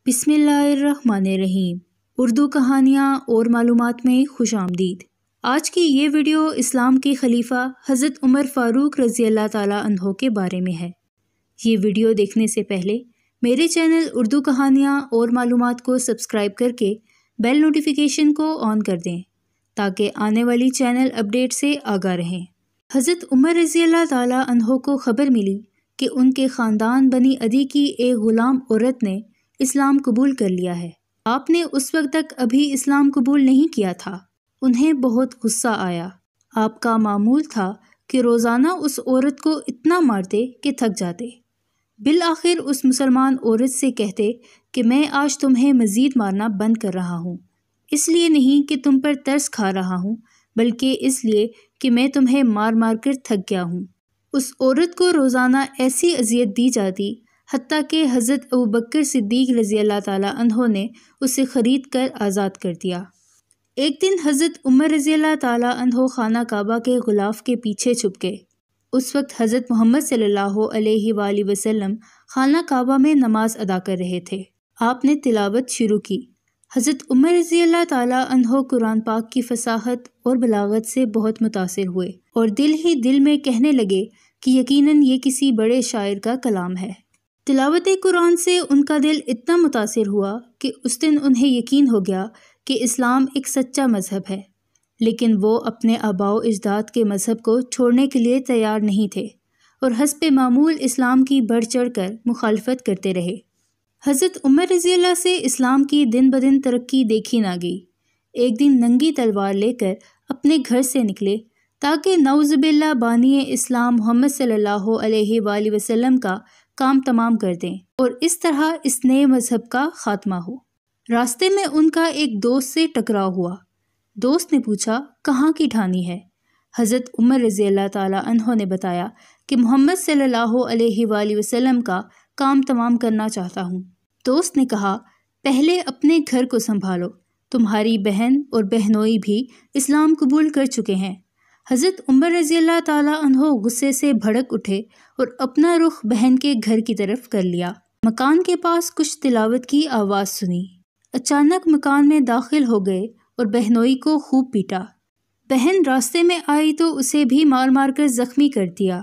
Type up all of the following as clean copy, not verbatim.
بسم اللہ الرحمن الرحیم۔ اردو کہانیاں اور معلومات میں خوش آمدید۔ آج کی یہ ویڈیو اسلام کے خلیفہ حضرت عمر فاروق رضی اللہ تعالیٰ عنہ کے بارے میں ہے۔ یہ ویڈیو دیکھنے سے پہلے میرے چینل اردو کہانیاں اور معلومات کو سبسکرائب کر کے بیل نوٹیفیکیشن کو آن کر دیں تاکہ آنے والی چینل اپڈیٹ سے آگاہ رہیں۔ حضرت عمر رضی اللہ تعالیٰ عنہ کو خبر ملی کہ ان کے خاندان بنی عدی کی ایک غلام عورت نے اسلام قبول کر لیا ہے۔ آپ نے اس وقت تک ابھی اسلام قبول نہیں کیا تھا۔ انہیں بہت غصہ آیا۔ آپ کا معمول تھا کہ روزانہ اس عورت کو اتنا مارتے کہ تھک جاتے۔ بالآخر اس مسلمان عورت سے کہتے کہ میں آج تمہیں مزید مارنا بند کر رہا ہوں، اس لیے نہیں کہ تم پر ترس کھا رہا ہوں بلکہ اس لیے کہ میں تمہیں مار مار کر تھک گیا ہوں۔ اس عورت کو روزانہ ایسی اذیت دی جاتی حتیٰ کہ حضرت ابوبکر صدیق رضی اللہ تعالیٰ عنہ نے اسے خرید کر آزاد کر دیا۔ ایک دن حضرت عمر رضی اللہ تعالیٰ عنہ خانہ کعبہ کے غلاف کے پیچھے چھپ گئے۔ اس وقت حضرت محمد صلی اللہ علیہ وآلہ وسلم خانہ کعبہ میں نماز ادا کر رہے تھے۔ آپ نے تلاوت شروع کی۔ حضرت عمر رضی اللہ تعالیٰ عنہ قرآن پاک کی فصاحت اور بلاغت سے بہت متاثر ہوئے اور دل ہی دل میں کہنے لگے کہ یقیناً یہ کسی بڑے شاعر کا کلام ہے۔ تلاوت قرآن سے ان کا دل اتنا متاثر ہوا کہ اس دن انہیں یقین ہو گیا کہ اسلام ایک سچا مذہب ہے، لیکن وہ اپنے آباء و اجداد کے مذہب کو چھوڑنے کے لیے تیار نہیں تھے اور حسب معمول اسلام کی بڑھ چڑھ کر مخالفت کرتے رہے۔ حضرت عمر رضی اللہ سے اسلام کی دن بدن ترقی دیکھی نہ گئی۔ ایک دن ننگی تلوار لے کر اپنے گھر سے نکلے تاکہ نعوذ باللہ بانی اسلام محمد صلی اللہ علیہ وآلہ وسلم کا کام تمام کر دیں اور اس طرح اس نئے مذہب کا خاتمہ ہو۔ راستے میں ان کا ایک دوست سے ٹکراؤ ہوا۔ دوست نے پوچھا کہاں کی ٹھانی ہے؟ حضرت عمر رضی اللہ تعالیٰ عنہ نے بتایا کہ محمد صلی اللہ علیہ وآلہ وسلم کا کام تمام کرنا چاہتا ہوں۔ دوست نے کہا پہلے اپنے گھر کو سنبھالو، تمہاری بہن اور بہنوئی بھی اسلام قبول کر چکے ہیں۔ حضرت عمر رضی اللہ تعالیٰ عنہ غصے سے بھڑک اٹھے اور اپنا رخ بہن کے گھر کی طرف کر لیا۔ مکان کے پاس کچھ تلاوت کی آواز سنی۔ اچانک مکان میں داخل ہو گئے اور بہنوئی کو خوب پیٹا۔ بہن راستے میں آئی تو اسے بھی مار مار کر زخمی کر دیا۔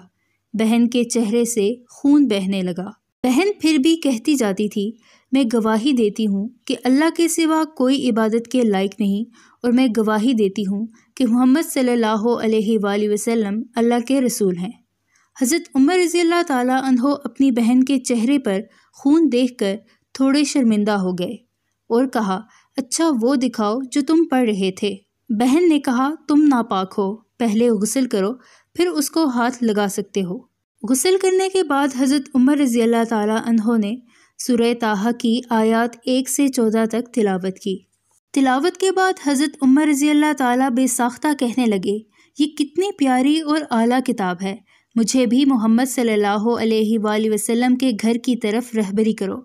بہن کے چہرے سے خون بہنے لگا۔ بہن پھر بھی کہتی جاتی تھی میں گواہی دیتی ہوں کہ اللہ کے سوا کوئی عبادت کے لائق نہیں اور میں گواہی دیتی ہوں کہ محمد صلی اللہ علیہ وآلہ وسلم اللہ کے رسول ہیں۔ حضرت عمر رضی اللہ تعالیٰ عنہ اپنی بہن کے چہرے پر خون دیکھ کر تھوڑے شرمندہ ہو گئے اور کہا اچھا وہ دکھاؤ جو تم پڑھ رہے تھے۔ بہن نے کہا تم ناپاک ہو، پہلے غسل کرو پھر اس کو ہاتھ لگا سکتے ہو۔ غسل کرنے کے بعد حضرت عمر رضی اللہ تعالیٰ عنہ نے سورہ طٰہٰ کی آیات 1 سے 14 تک تلاوت کی۔ تلاوت کے بعد حضرت عمر رضی اللہ تعالیٰ بے ساختہ کہنے لگے یہ کتنی پیاری اور اعلیٰ کتاب ہے، مجھے بھی محمد صلی اللہ علیہ وآلہ وسلم کے گھر کی طرف رہبری کرو۔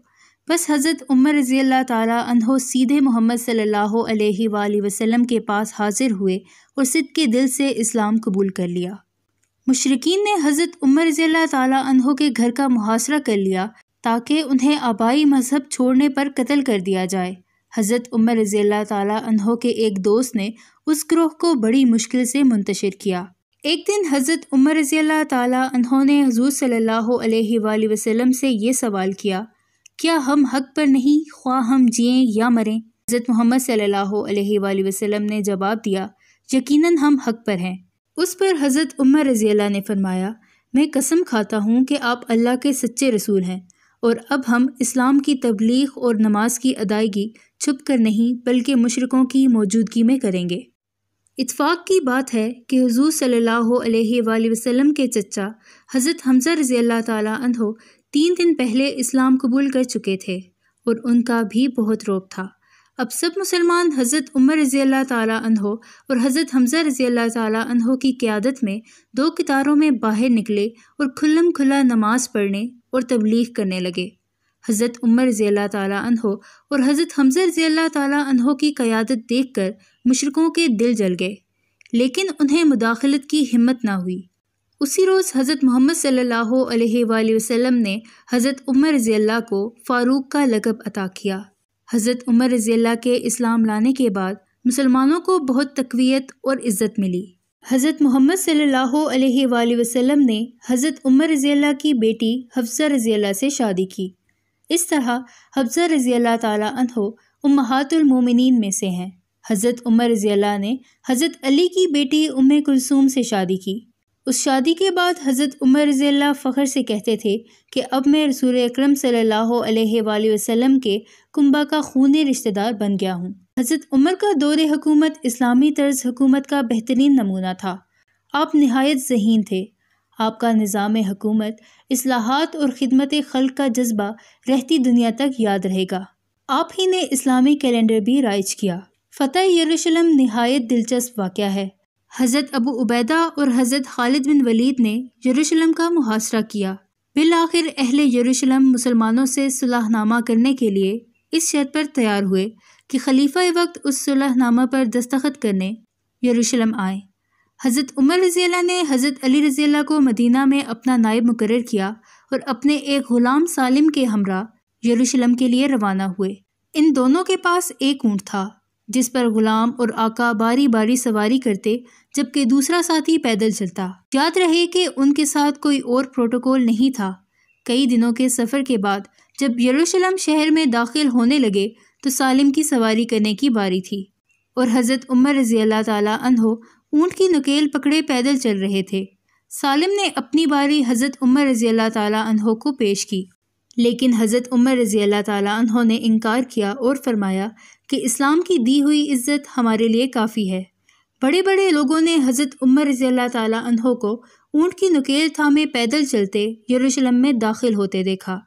بس حضرت عمر رضی اللہ تعالیٰ عنہ سیدھے محمد صلی اللہ علیہ وآلہ وسلم کے پاس حاضر ہوئے اور صدق کے دل سے اسلام قبول کر لیا۔ مشرکین نے حضرت عمر رضی اللہ تعالیٰ عنہ کے گھر کا محاصرہ کر لیا تاکہ انہیں آبائی مذہب چھوڑنے پر قتل کر دیا جائے۔ حضرت عمر رضی اللہ تعالیٰ عنہ کے ایک دوست نے اس گروہ کو بڑی مشکل سے منتشر کیا۔ ایک دن حضرت عمر رضی اللہ تعالیٰ عنہ نے حضور صلی اللہ علیہ وآلہ وسلم سے یہ سوال کیا کیا ہم حق پر نہیں خواہ ہم جئیں یا مریں؟ حضرت محمد صلی اللہ علیہ وآلہ وسلم نے جواب دیا یقیناً ہم حق پر ہیں۔ اس پر حضرت عمر رضی اللہ نے فرمایا میں قسم کھاتا ہوں کہ آپ اللہ کے سچے رسول ہیں اور اب ہم اسلام کی تبلیغ اور نماز کی ادائیگی چھپ کر نہیں بلکہ مشرکوں کی موجودگی میں کریں گے۔ اتفاق کی بات ہے کہ حضور صلی اللہ علیہ وآلہ وسلم کے چچا حضرت حمزہ رضی اللہ تعالیٰ عنہ 3 دن پہلے اسلام قبول کر چکے تھے اور ان کا بھی بہت رعب تھا۔ اب سب مسلمان حضرت عمر رضی اللہ تعالیٰ عنہ اور حضرت حمزہ رضی اللہ تعالیٰ عنہ کی قیادت میں 2 قطاروں میں باہر نکلے اور کھلم کھلا نماز پڑھنے اور تبلیغ کرنے لگے۔ حضرت عمر رضی اللہ تعالیٰ عنہ اور حضرت حمزہ رضی اللہ تعالیٰ عنہ کی قیادت دیکھ کر مشرکوں کے دل جل گئے، لیکن انہیں مداخلت کی ہمت نہ ہوئی۔ اسی روز حضرت محمد صلی اللہ علیہ وآلہ وسلم نے حضرت عمر رضی اللہ کو فاروق کا لقب عطا کیا۔ حضرت عمر رضی اللہ کے اسلام لانے کے بعد مسلمانوں کو بہت تقویت اور عزت ملی۔ حضرت محمد صلی اللہ علیہ وآلہ وسلم نے حضرت عمر رضی اللہ کی بیٹی حفصہ رضی اللہ سے شادی کی۔ اس طرح حفصہ رضی اللہ تعالیٰ عنہ امہات المومنین میں سے ہیں۔ حضرت عمر رضی اللہ نے حضرت علی کی بیٹی ام کلثوم سے شادی کی۔ اس شادی کے بعد حضرت عمر رضی اللہ فخر سے کہتے تھے کہ اب میں رسول اکرم صلی اللہ علیہ وآلہ وسلم کے کنبہ کا خونی رشتہ دار بن گیا ہوں۔ حضرت عمر کا دور حکومت اسلامی طرز حکومت کا بہترین نمونہ تھا۔ آپ نہایت ذہین تھے۔ آپ کا نظام حکومت اصلاحات اور خدمت خلق کا جذبہ رہتی دنیا تک یاد رہے گا۔ آپ ہی نے اسلامی کیلنڈر بھی رائج کیا۔ فتح یروشلم نہایت دلچسپ واقعہ ہے۔ حضرت ابو عبیدہ اور حضرت خالد بن ولید نے یروشلم کا محاصرہ کیا۔ بالآخر اہل یروشلم مسلمانوں سے صلح نامہ کرنے کے لیے اس شرط پر تیار ہوئے کہ خلیفہ وقت اس صلح نامہ پر دستخط کرنے یروشلم آئیں۔ حضرت عمر رضی اللہ نے حضرت علی رضی اللہ کو مدینہ میں اپنا نائب مقرر کیا اور اپنے ایک غلام سالم کے ہمراہ یروشلم کے لیے روانہ ہوئے۔ ان دونوں کے پاس ایک اونٹ تھا جس پر غلام اور آقا باری باری سواری کرتے جبکہ دوسرا ساتھی پیدل چلتا۔ یاد رہے کہ ان کے ساتھ کوئی اور پروٹوکول نہیں تھا۔ کئی دنوں کے سفر کے بعد جب یروشلم شہر میں داخل ہونے لگے تو سالم کی سواری کرنے کی باری تھی اور حضرت عمر رضی اللہ تعالیٰ عنہ اونٹ کی نکیل پکڑے پیدل چل رہے تھے۔ سالم نے اپنی باری حضرت عمر رضی اللہ تعالیٰ عنہ کو پیش کی، لیکن حضرت عمر رضی اللہ تعالیٰ عنہ نے انکار کیا اور فرمایا کہ اسلام کی دی ہوئی عزت ہمارے لیے کافی ہے۔ بڑے بڑے لوگوں نے حضرت عمر رضی اللہ تعالیٰ عنہ کو اونٹ کی نکیل تھامے پیدل چلتے یروشلم میں داخل ہوتے دیکھا۔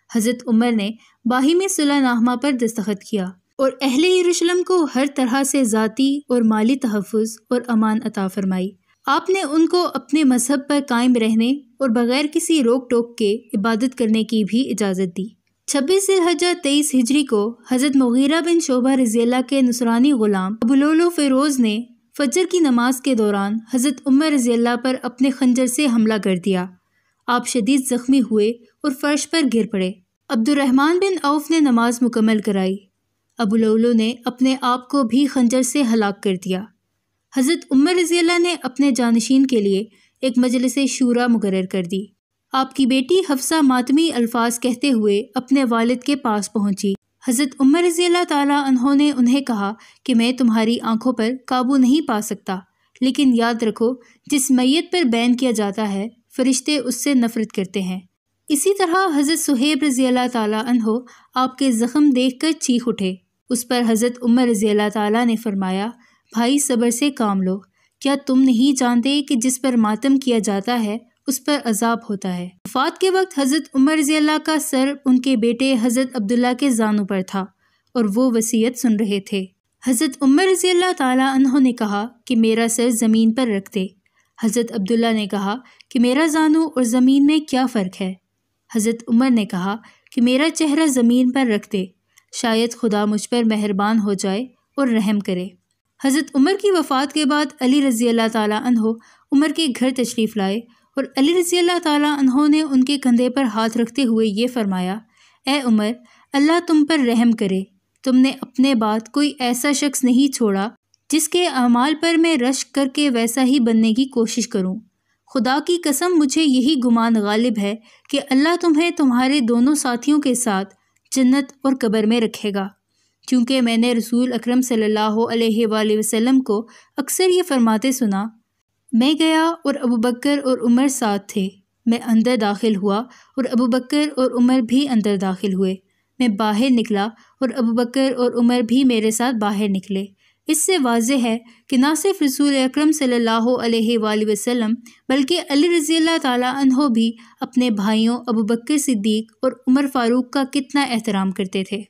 حضرت عمر نے باہمی صلح نامہ پر دستخط کیا اور اہل یروشلم کو ہر طرح سے ذاتی اور مالی تحفظ اور امان عطا فرمائی۔ آپ نے ان کو اپنے مذہب پر قائم رہنے اور بغیر کسی روک ٹوک کے عبادت کرنے کی بھی اجازت دی۔ 26 ذی الحجہ 23 ہجری کو حضرت مغیرہ بن شعبہ رضی اللہ کے نصرانی غلام ابو لؤلؤ فیروز نے فجر کی نماز کے دوران حضرت عمر رضی اللہ پر اپنے خنجر سے حملہ کر دیا۔ آپ شدید زخمی ہوئے اور فرش پر گر پڑے۔ عبد الرحمن بن عوف نے نماز مکمل کرائی۔ ابو لؤلؤ نے اپنے آپ کو بھی خنجر سے ہلاک کر دیا۔ حضرت عمر رضی اللہ نے اپنے جانشین کے لیے ایک مجلس شورا مقرر کر دی۔ آپ کی بیٹی حفصہ ماتمی الفاظ کہتے ہوئے اپنے والد کے پاس پہنچی۔ حضرت عمر رضی اللہ تعالیٰ عنہ نے انہیں کہا کہ میں تمہاری آنکھوں پر قابو نہیں پا سکتا، لیکن یاد رکھو جس میت پر بین کیا جاتا ہے فرشتے اس سے نفرت کرتے ہیں۔ اسی طرح حضرت صہیب رضی اللہ تعالیٰ عنہ آپ کے زخم دیکھ کر چیخ اٹھے۔ اس پر حضرت عمر رضی اللہ تعالیٰ نے فرمایا، بھائی صبر سے کام لو، کیا تم نہیں جانتے کہ جس پر ماتم کیا جاتا ہے اس پر عذاب ہوتا ہے۔ وفات کے وقت حضرت عمر رضی اللہ کا سر ان کے بیٹے حضرت عبداللہ کے زانوں پر تھا اور وہ وصیت سن رہے تھے۔ حضرت عمر رضی اللہ تعالیٰ عنہ نے کہا کہ میرا سر زمین پر رکھ دے۔ حضرت عبداللہ نے کہا کہ میرا زانو اور زمین میں کیا فرق ہے؟ حضرت عمر نے کہا کہ میرا چہرہ زمین پر رکھ دے، شاید خدا مجھ پر مہربان ہو جائے اور رحم کرے۔ حضرت عمر کی وفات کے بعد علی رضی اللہ تعالیٰ عنہ عمر کے گھر تشریف لائے اور علی رضی اللہ تعالیٰ عنہ نے ان کے کندھے پر ہاتھ رکھتے ہوئے یہ فرمایا، اے عمر، اللہ تم پر رحم کرے، تم نے اپنے بعد کوئی ایسا شخص نہیں چھوڑا جس کے اعمال پر میں رشک کر کے ویسا ہی بننے کی کوشش کروں۔ خدا کی قسم مجھے یہی گمان غالب ہے کہ اللہ تمہیں تمہارے دونوں ساتھیوں کے ساتھ جنت اور قبر میں رکھے گا، کیونکہ میں نے رسول اکرم صلی اللہ علیہ وآلہ وسلم کو اکثر یہ فرماتے سنا، میں گیا اور ابوبکر اور عمر ساتھ تھے، میں اندر داخل ہوا اور ابوبکر اور عمر بھی اندر داخل ہوئے، میں باہر نکلا اور ابوبکر اور عمر بھی میرے ساتھ باہر نکلے۔ اس سے واضح ہے کہ نہ صرف رسول اکرم صلی اللہ علیہ وآلہ وسلم بلکہ علی رضی اللہ تعالیٰ عنہ بھی اپنے بھائیوں ابوبکر صدیق اور عمر فاروق کا کتنا احترام کرتے تھے۔